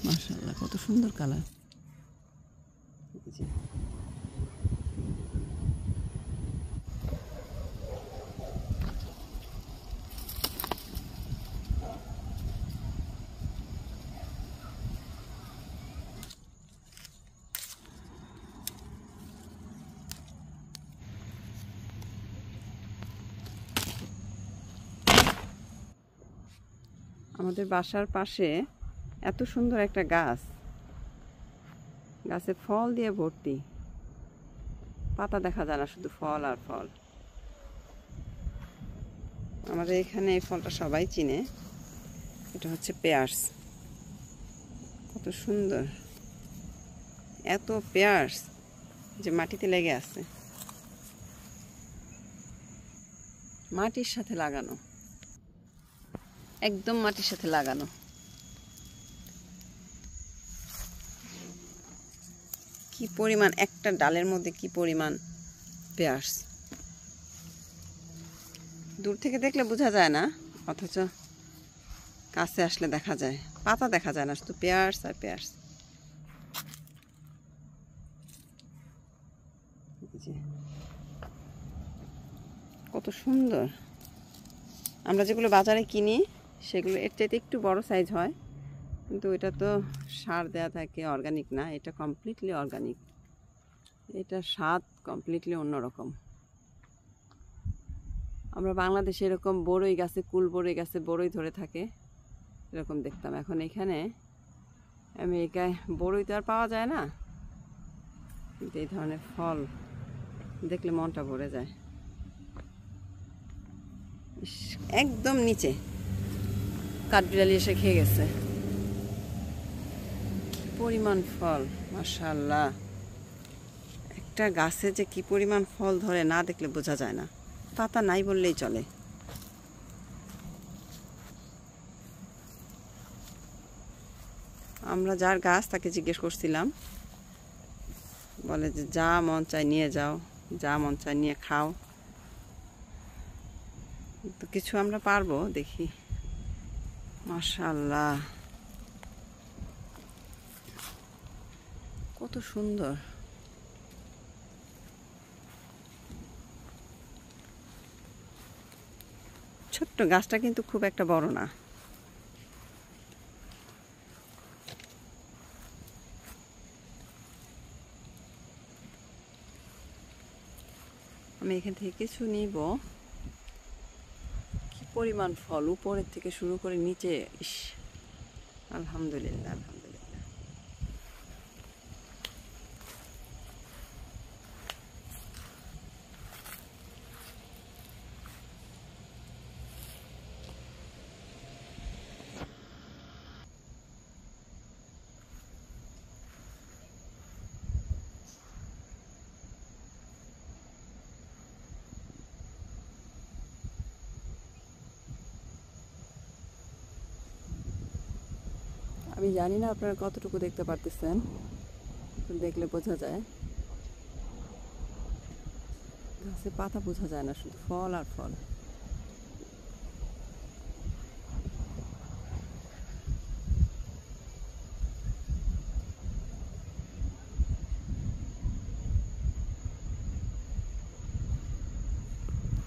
মাশাআল্লাহ, কত সুন্দর কালার। আমাদের বাসার পাশে এত সুন্দর একটা গাছ, গাছে ফল দিয়ে ভর্তি, পাতা দেখা যায় না, শুধু ফল আর ফল। আমাদের এখানে এই ফলটা সবাই চিনে, এটা হচ্ছে পেয়ার্স। কত সুন্দর, এত পেয়ার্স যে মাটিতে লেগে আছে, মাটির সাথে লাগানো, একদম মাটির সাথে লাগানো। কি পরিমাণ, একটা ডালের মধ্যে কি পরিমাণ পেয়ার্স, দূর থেকে দেখলে বোঝা যায় না, অথচ কাছে আসলে দেখা যায়। পাতা দেখা যায় না, শুধু পেয়ার্স আর পেয়ার্স। কত সুন্দর। আমরা যেগুলো বাজারে কিনি সেগুলো এর চাইতে একটু বড় সাইজ হয়, কিন্তু এটা তো সার দেয়া থাকে, অর্গানিক না। এটা কমপ্লিটলি অর্গানিক, এটা স্বাদ কমপ্লিটলি অন্যরকম। আমরা বাংলাদেশে এরকম বড়ই গাছে, কুল বড়ই গাছে বড়ই ধরে থাকে এরকম দেখতাম। এখন এখানে আমেরিকায় বড়ই তো আর পাওয়া যায় না, কিন্তু এই ধরনের ফল দেখলে মনটা ভরে যায়। একদম নিচে কাঠবিড়ালি এসে খেয়ে গেছে, পরিমাণ ফল, মাশাআল্লাহ। একটা গাছে যে কি পরিমাণ ফল ধরে না দেখলে বোঝা যায় না, পাতা নাই বললেই চলে। আমরা যার গাছ তাকে জিজ্ঞেস করছিলাম, বলে যে যা মন চায় নিয়ে যাও, যা মন চায় নিয়ে খাও। তো কিছু আমরা পারবো, দেখি। মাশাআল্লাহ, কত সুন্দর। ছোট্ট গাছটা কিন্তু খুব একটা বড় না। আমি এখান থেকে কিছু নিব। কি পরিমাণ ফল, উপরের থেকে শুরু করে নিচে। ইস, আলহামদুলিল্লাহ, আলহামদুলিল্লাহ। আমি জানি না আপনারা কতটুকু দেখতে পারতেছেন, দেখলে বোঝা যায়। গাছে পাতা বোঝা যায় না, শুধু ফল আর ফল।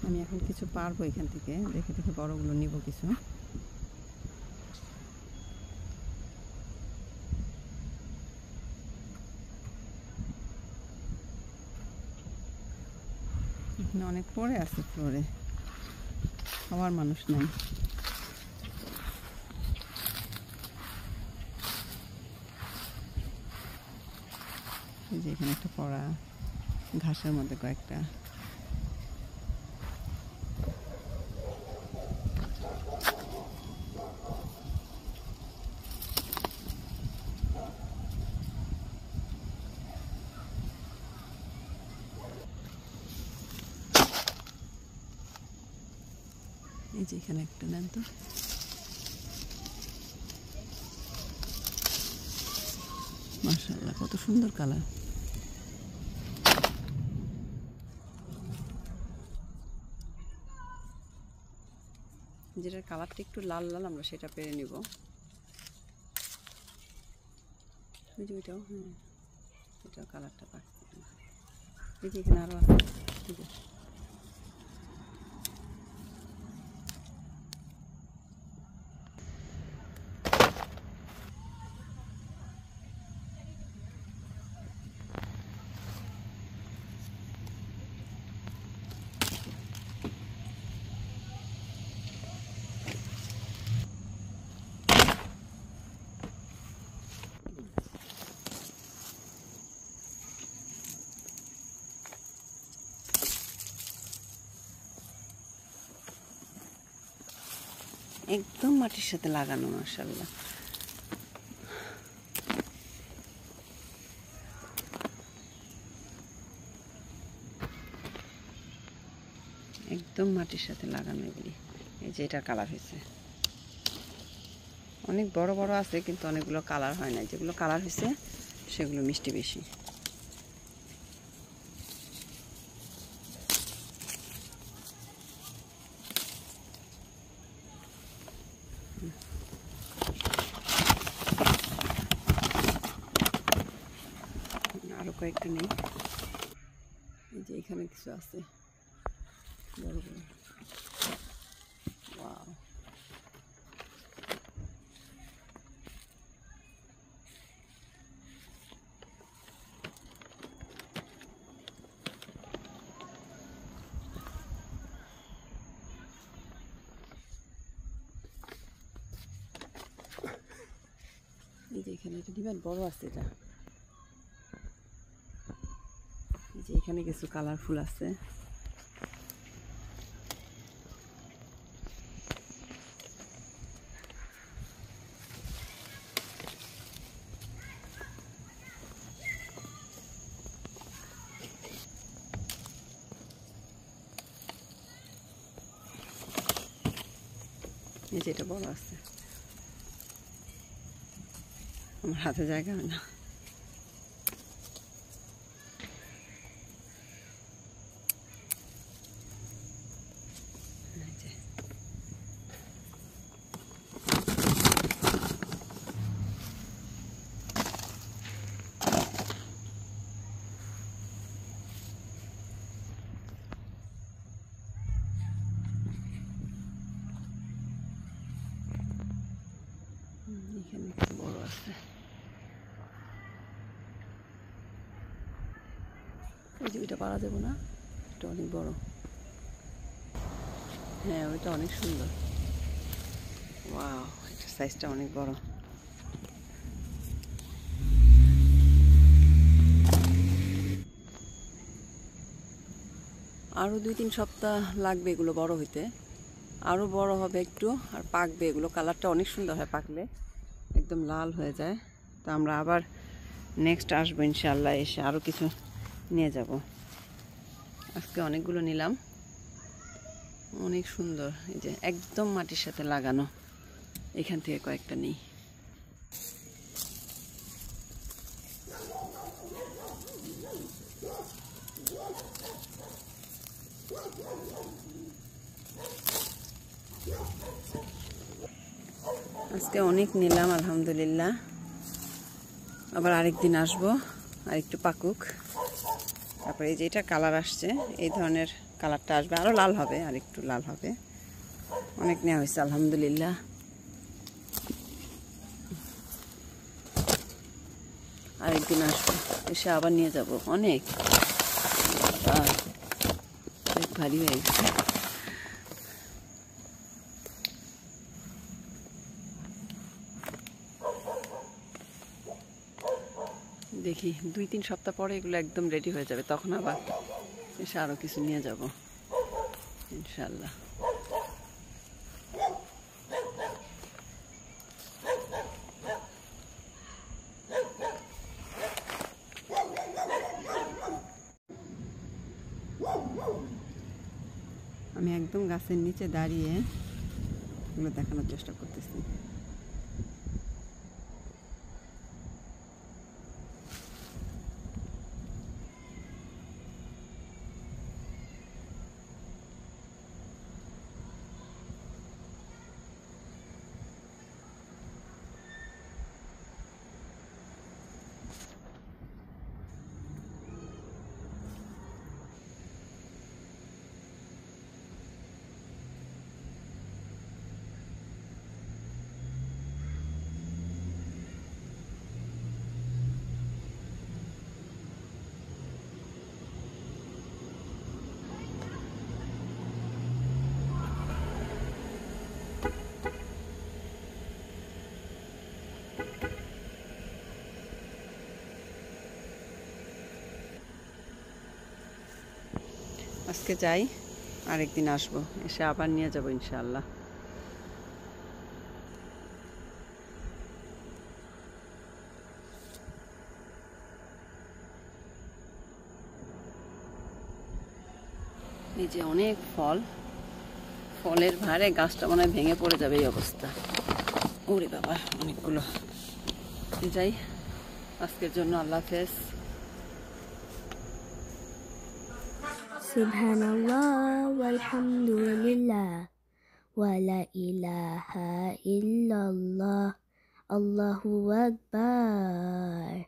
আমি এখন কিছু পারবো এখান থেকে, দেখে দেখে বড়গুলো নিব কিছু। এখানে অনেক পড়ে আছে ফ্লোরে, খাওয়ার মানুষ নাই। এই যে এখানে একটা পড়া, ঘাসের মধ্যে কয়েকটা। এই যে এখানে একটা, নেন তো। মাশাআল্লাহ, কত সুন্দর কালার। যেটার কালারটা একটু লাল লাল, আমরা সেটা পেরে নিব। ওই যে ওইটাও, হ্যাঁ এটাও কালারটা পাচ্ছে। এই যে এখানে আরও আছে, ঠিক আছে। একদম মাটির সাথে লাগানো, মাশাআল্লাহ। একদম মাটির সাথে লাগানো এগুলি। এই যে এটার কালার হয়েছে, অনেক বড় বড় আছে কিন্তু অনেকগুলো কালার হয় না। যেগুলো কালার হয়েছে সেগুলো মিষ্টি বেশি। আরো কয়েকটা নেই, এই যে এখানে কিছু আছে বড় বড়। ওয়াও, এই যে এখানে একটা ডিমান্ড বড় আছে এটা। এই যে এখানে কিছু কালারফুল আছে। এই যে এটা বড় আছে, আমার হাতে জায়গা হয় না। এখানে কিছু বড় আছে, ওই যে ওইটা পারা যাবো না, এটা অনেক বড়। হ্যাঁ ওইটা অনেক সুন্দর। ওয়াও, এটা সাইজটা অনেক বড়। আরও 2-3 সপ্তাহ লাগবে এগুলো বড় হইতে, আরও বড় হবে একটু আর পাকবে। এগুলো কালারটা অনেক সুন্দর হয় পাকলে, একদম লাল হয়ে যায়। তো আমরা আবার নেক্সট আসবো ইনশাআল্লাহ, এসে আরও কিছু নিয়ে যাব। আজকে অনেকগুলো নিলাম, অনেক সুন্দর। এই যে একদম মাটির সাথে লাগানো, এখান থেকে কয়েকটা নেই। আজকে অনেক নিলাম আলহামদুলিল্লাহ। আবার আরেকদিন আসবো, আর একটু পাকুক। তারপরে এই যে এটা কালার আসছে, এই ধরনের কালারটা আসবে, আরও লাল হবে, আর একটু লাল হবে। অনেক নেওয়া হয়েছে আলহামদুলিল্লাহ। আরেকদিন আসবো, এসে আবার নিয়ে যাব। অনেক ভারী হয়ে গেছে। দেখি 2-3 সপ্তাহ পরে এগুলো একদম রেডি হয়ে যাবে, তখন আবার এসে আরও কিছু নিয়ে যাব ইনশাল্লাহ। আমি একদম গাছের নিচে দাঁড়িয়ে এগুলো দেখানোর চেষ্টা করতেছি। আজকে যাই, আরেকদিন আসবো, এসে আবার নিয়ে যাব ইনশাআল্লাহ। এই যে অনেক ফল, ফলের ভারে গাছটা মনে হয় ভেঙে পড়ে যাবে এই অবস্থা। ওরে বাবা, অনেকগুলো। যাই, আজকের জন্য আল্লাহ হাফেজ। সুবহানাল্লাহ ওয়ালহামদুলিল্লাহ ওয়ালা ইলাহা ইল্লাল্লাহ আল্লাহু আকবার।